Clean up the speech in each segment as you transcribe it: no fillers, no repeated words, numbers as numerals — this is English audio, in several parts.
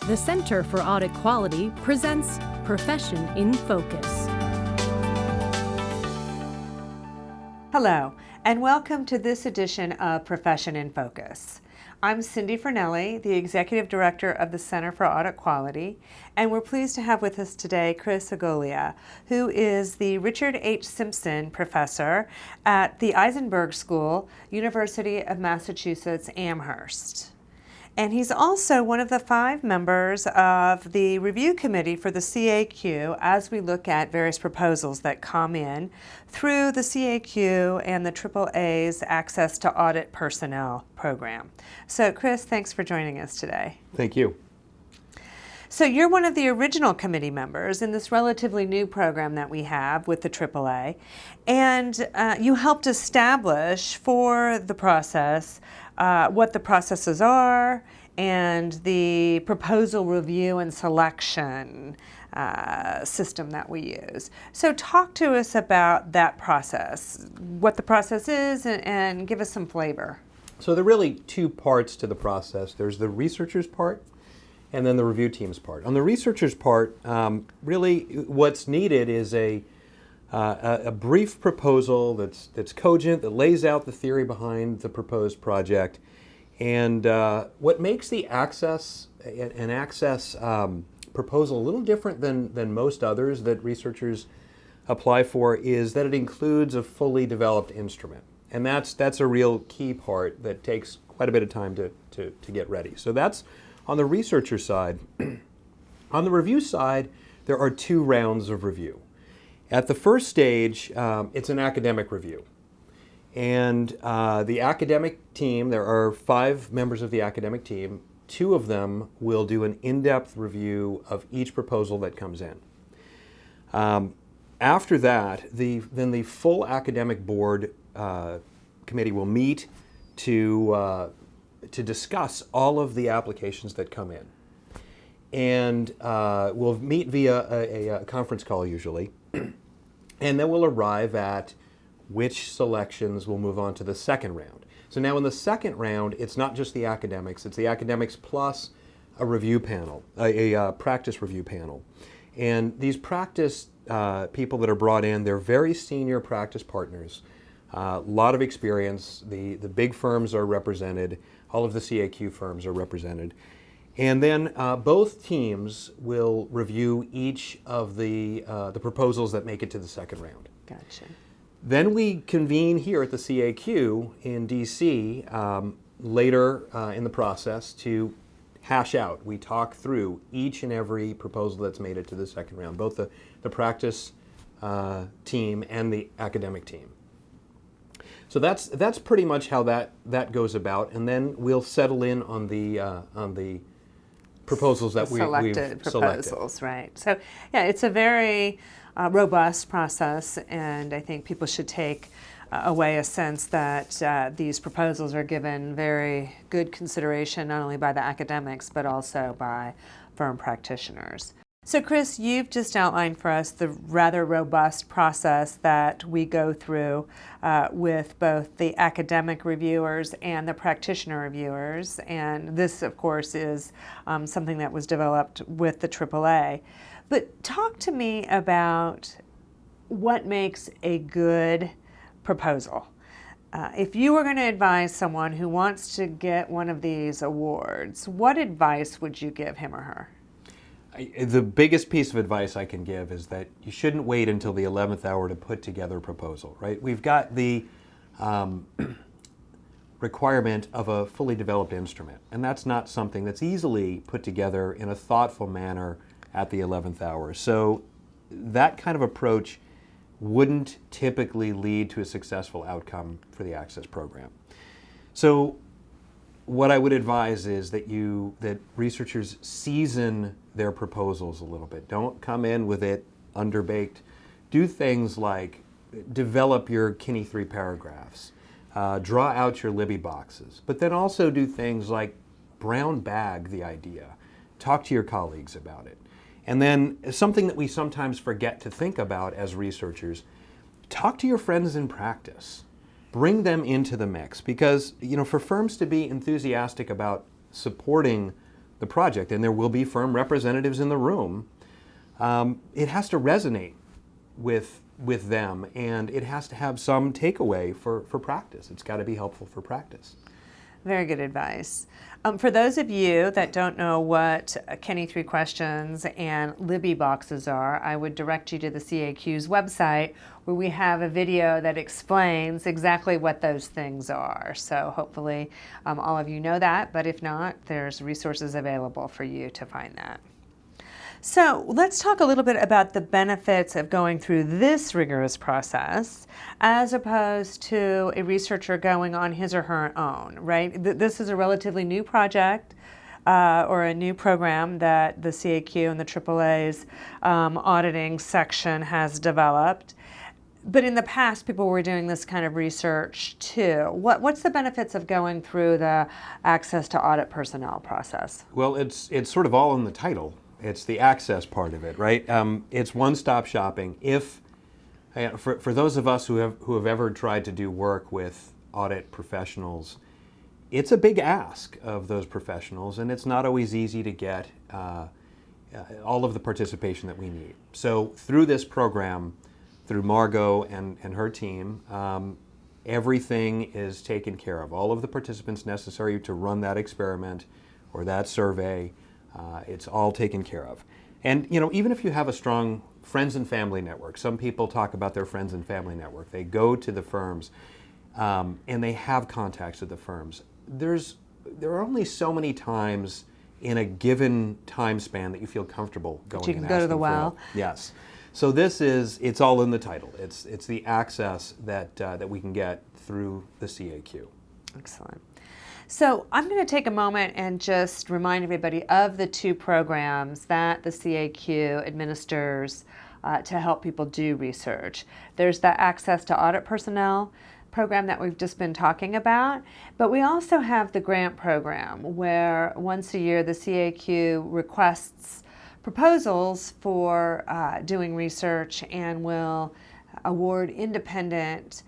The Center for Audit Quality presents Profession in Focus. Hello, and welcome to this edition of Profession in Focus. I'm Cindy Fornelli, the Executive Director of the Center for Audit Quality, and we're pleased to have with us today Chris Agoglia, who is the Richard H. Simpson Professor at the Isenberg School, University of Massachusetts, Amherst. And he's also one of the 5 members of the review committee for the CAQ as we look at various proposals that come in through the CAQ and the AAA's Access to Audit Personnel program. So Chris, thanks for joining us today. Thank you. So you're one of the original committee members in this relatively new program that we have with the AAA, and you helped establish for the process what the processes are and the proposal review and selection system that we use. So talk to us about that process, what the process is, and give us some flavor. So there are really 2 parts to the process. There's the researcher's part and then the review team's part. On the researcher's part, really what's needed is a brief proposal that's cogent, that lays out the theory behind the proposed project. And what makes the access proposal a little different than most others that researchers apply for is that it includes a fully developed instrument. And that's a real key part that takes quite a bit of time to get ready. So that's on the researcher side. On the review side, there are 2 rounds of review. At the first stage, it's an academic review. And the academic team, there are 5 members of the academic team. 2 of them will do an in-depth review of each proposal that comes in. After that, then the full academic board committee will meet to discuss all of the applications that come in. And we'll meet via a conference call usually, and then we'll arrive at which selections will move on to the second round. So now in the second round, it's not just the academics, it's the academics plus a review panel, a practice review panel. And these practice people that are brought in, they're very senior practice partners, a lot of experience. The big firms are represented, all of the CAQ firms are represented. And then both teams will review each of the proposals that make it to the second round. Gotcha. Then we convene here at the CAQ in DC later in the process to hash out. We talk through each and every proposal that's made it to the second round, both the practice team and the academic team. So that's pretty much how that goes about, and then we'll settle in on the proposals that we've selected. Proposals, right? So yeah, it's a very robust process, and I think people should take away a sense that these proposals are given very good consideration, not only by the academics but also by firm practitioners. So Chris, you've just outlined for us the rather robust process that we go through with both the academic reviewers and the practitioner reviewers, and this of course is something that was developed with the AAA. But talk to me about what makes a good proposal. If you were going to advise someone who wants to get one of these awards, what advice would you give him or her? The biggest piece of advice I can give is that you shouldn't wait until the 11th hour to put together a proposal, right? We've got the requirement of a fully developed instrument, and that's not something that's easily put together in a thoughtful manner at the 11th hour. So that kind of approach wouldn't typically lead to a successful outcome for the Access program. So what I would advise is that researchers season their proposals a little bit. Don't come in with it underbaked. Do things like develop your Kinney 3 paragraphs, draw out your Libby boxes, but then also do things like brown bag the idea, talk to your colleagues about it. And then something that we sometimes forget to think about as researchers, talk to your friends in practice. Bring them into the mix, because for firms to be enthusiastic about supporting the project, and there will be firm representatives in the room, it has to resonate with them, and it has to have some takeaway for practice. It's got to be helpful for practice. Very good advice. For those of you that don't know what Kenny 3 questions and Libby boxes are, I would direct you to the CAQ's website, where we have a video that explains exactly what those things are. So hopefully all of you know that, but if not, there's resources available for you to find that. So let's talk a little bit about the benefits of going through this rigorous process as opposed to a researcher going on his or her own, right? This is a relatively new project or a new program that the CAQ and the AAA's auditing section has developed. But in the past, people were doing this kind of research too. What's the benefits of going through the access to audit personnel process? Well, it's sort of all in the title. It's the access part of it, right? It's one-stop shopping. For those of us who have ever tried to do work with audit professionals, it's a big ask of those professionals, and it's not always easy to get all of the participation that we need. So through this program, through Margot and her team, everything is taken care of. All of the participants necessary to run that experiment or that survey, it's all taken care of. And even if you have a strong friends and family network, some people talk about their friends and family network. They go to the firms and they have contacts with the firms. There are only so many times in a given time span that you feel comfortable going. But you can and go to asking the for well. help. Yes. So it's all in the title. It's the access that we can get through the CAQ. Excellent. So I'm going to take a moment and just remind everybody of the 2 programs that the CAQ administers to help people do research. There's the Access to Audit Personnel program that we've just been talking about, but we also have the grant program where once a year the CAQ requests proposals for doing research and will award independent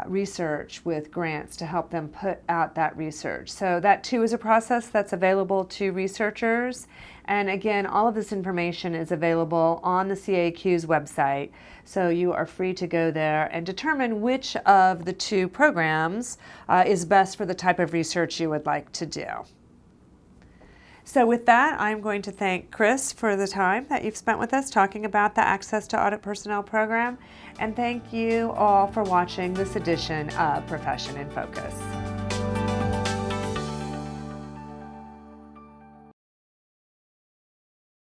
research with grants to help them put out that research. So that too is a process that's available to researchers. And again, all of this information is available on the CAQ's website. So you are free to go there and determine which of the 2 programs is best for the type of research you would like to do. So with that, I'm going to thank Chris for the time that you've spent with us talking about the Access to Audit Personnel program. And thank you all for watching this edition of Profession in Focus.